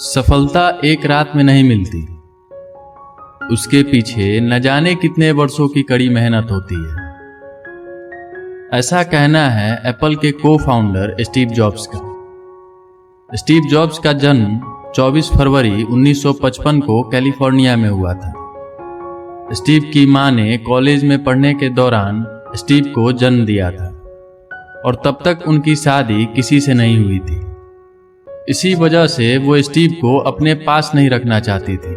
सफलता एक रात में नहीं मिलती, उसके पीछे न जाने कितने वर्षों की कड़ी मेहनत होती है। ऐसा कहना है एप्पल के को फाउंडर स्टीव जॉब्स का। स्टीव जॉब्स का जन्म 24 फरवरी 1955 को कैलिफोर्निया में हुआ था। स्टीव की मां ने कॉलेज में पढ़ने के दौरान स्टीव को जन्म दिया था और तब तक उनकी शादी किसी से नहीं हुई थी। इसी वजह से वो स्टीव को अपने पास नहीं रखना चाहती थी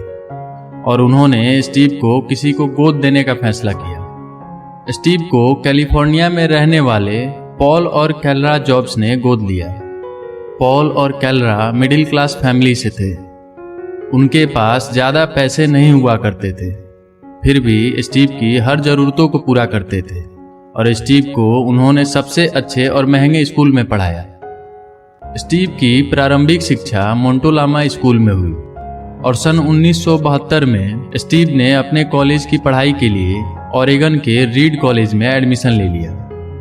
और उन्होंने स्टीव को किसी को गोद देने का फैसला किया। स्टीव को कैलिफोर्निया में रहने वाले पॉल और कैलरा जॉब्स ने गोद लिया। पॉल और कैलरा मिडिल क्लास फैमिली से थे। उनके पास ज़्यादा पैसे नहीं हुआ करते थे, फिर भी स्टीव की हर ज़रूरतों को पूरा करते थे और स्टीव को उन्होंने सबसे अच्छे और महंगे स्कूल में पढ़ाया। स्टीव की प्रारंभिक शिक्षा मोंटोलामा स्कूल में हुई और सन 1972 में स्टीव ने अपने कॉलेज की पढ़ाई के लिए ओरेगन के रीड कॉलेज में एडमिशन ले लिया,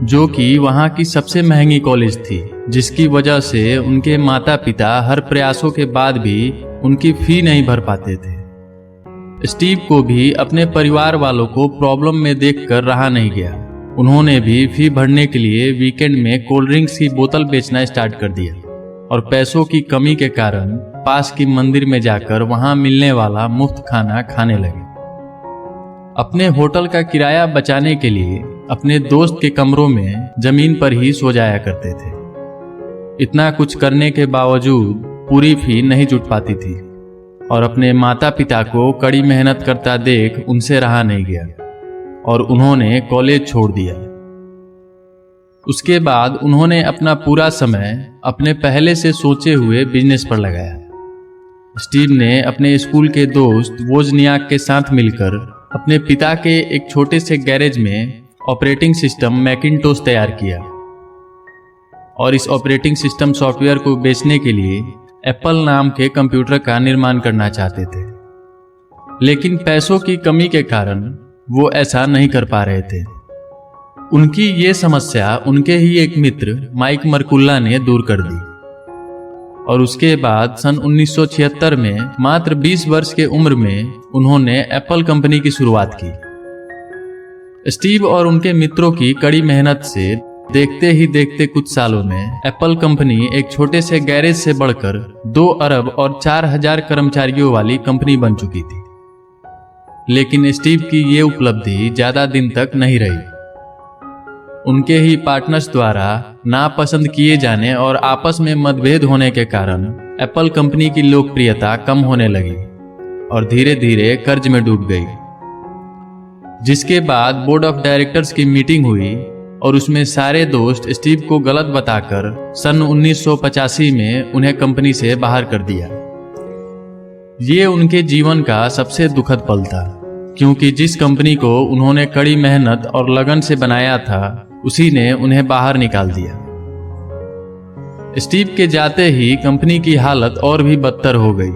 जो कि वहाँ की सबसे महंगी कॉलेज थी, जिसकी वजह से उनके माता पिता हर प्रयासों के बाद भी उनकी फी नहीं भर पाते थे। स्टीव को भी अपने परिवार वालों को प्रॉब्लम में देखकर रहा नहीं गया। उन्होंने भी फी भरने के लिए वीकेंड में कोल्ड ड्रिंक्स की बोतल बेचना स्टार्ट कर दिया और पैसों की कमी के कारण पास की मंदिर में जाकर वहां मिलने वाला मुफ्त खाना खाने लगे। अपने होटल का किराया बचाने के लिए अपने दोस्त के कमरों में जमीन पर ही सो जाया करते थे। इतना कुछ करने के बावजूद पूरी फी नहीं जुट पाती थी और अपने माता पिता को कड़ी मेहनत करता देख उनसे रहा नहीं गया और उन्होंने कॉलेज छोड़ दिया। उसके बाद उन्होंने अपना पूरा समय अपने पहले से सोचे हुए बिजनेस पर लगाया। स्टीव ने अपने स्कूल के दोस्त वोजनियाक के साथ मिलकर अपने पिता के एक छोटे से गैरेज में ऑपरेटिंग सिस्टम मैकिन्टोश तैयार किया और इस ऑपरेटिंग सिस्टम सॉफ्टवेयर को बेचने के लिए एप्पल नाम के कंप्यूटर का निर्माण करना चाहते थे, लेकिन पैसों की कमी के कारण वो ऐसा नहीं कर पा रहे थे। उनकी ये समस्या उनके ही एक मित्र माइक मर्कुल्ला ने दूर कर दी और उसके बाद सन 1976 में मात्र 20 वर्ष के उम्र में उन्होंने एप्पल कंपनी की शुरुआत की। स्टीव और उनके मित्रों की कड़ी मेहनत से देखते ही देखते कुछ सालों में एप्पल कंपनी एक छोटे से गैरेज से बढ़कर 2 अरब और 4,000 कर्मचारियों वाली कंपनी बन चुकी थी। लेकिन स्टीव की ये उपलब्धि ज्यादा दिन तक नहीं रही। उनके ही पार्टनर्स द्वारा नापसंद किए जाने और आपस में मतभेद होने के कारण एप्पल कंपनी की लोकप्रियता कम होने लगी और धीरे धीरे कर्ज में डूब गई, जिसके बाद बोर्ड ऑफ डायरेक्टर्स की मीटिंग हुई और उसमें सारे दोस्त स्टीव को गलत बताकर सन 1985 में उन्हें कंपनी से बाहर कर दिया। ये उनके जीवन का सबसे दुखद पल था, क्योंकि जिस कंपनी को उन्होंने कड़ी मेहनत और लगन से बनाया था, उसी ने उन्हें बाहर निकाल दिया। स्टीव के जाते ही कंपनी की हालत और भी बदतर हो गई।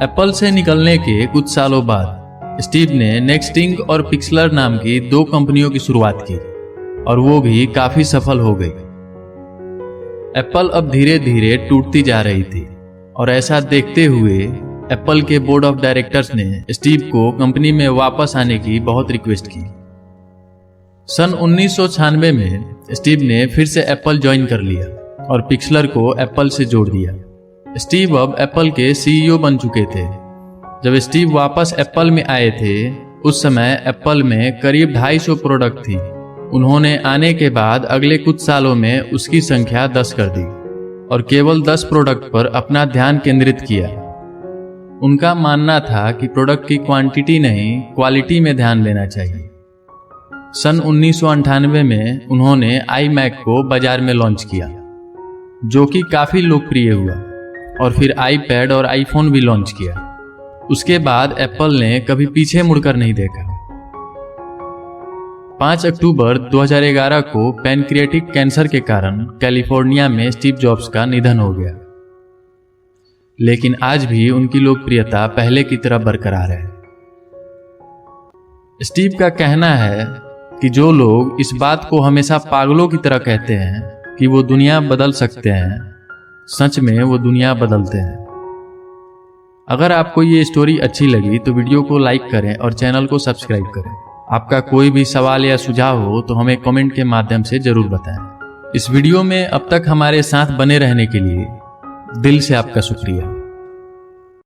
एप्पल से निकलने के कुछ सालों बाद स्टीव ने नेक्स्टिंग और पिक्सलर नाम की 2 कंपनियों की शुरुआत की और वो भी काफी सफल हो गई। एप्पल अब धीरे धीरे टूटती जा रही थी और ऐसा देखते हुए एप्पल के बोर्ड ऑफ डायरेक्टर्स ने स्टीव को कंपनी में वापस आने की बहुत रिक्वेस्ट की। सन 1996 में स्टीव ने फिर से एप्पल ज्वाइन कर लिया और पिक्सलर को एप्पल से जोड़ दिया। स्टीव अब एप्पल के सीईओ बन चुके थे। जब स्टीव वापस एप्पल में आए थे, उस समय एप्पल में करीब 250 प्रोडक्ट थी। उन्होंने आने के बाद अगले कुछ सालों में उसकी संख्या 10 कर दी और केवल 10 प्रोडक्ट पर अपना ध्यान केंद्रित किया। उनका मानना था कि प्रोडक्ट की क्वांटिटी नहीं, क्वालिटी में ध्यान देना चाहिए। सन 1998 में उन्होंने iMac को बाजार में लॉन्च किया, जो कि काफी लोकप्रिय हुआ और फिर iPad और iPhone भी लॉन्च किया। उसके बाद एप्पल ने कभी पीछे मुड़कर नहीं देखा। 5 अक्टूबर 2011 को पैनक्रियाटिक कैंसर के कारण कैलिफोर्निया में स्टीव जॉब्स का निधन हो गया, लेकिन आज भी उनकी लोकप्रियता पहले की तरह बरकरार है। स्टीव का कहना है कि जो लोग इस बात को हमेशा पागलों की तरह कहते हैं कि वो दुनिया बदल सकते हैं, सच में वो दुनिया बदलते हैं। अगर आपको ये स्टोरी अच्छी लगी तो वीडियो को लाइक करें और चैनल को सब्सक्राइब करें। आपका कोई भी सवाल या सुझाव हो तो हमें कमेंट के माध्यम से जरूर बताएं। इस वीडियो में अब तक हमारे साथ बने रहने के लिए दिल से आपका शुक्रिया।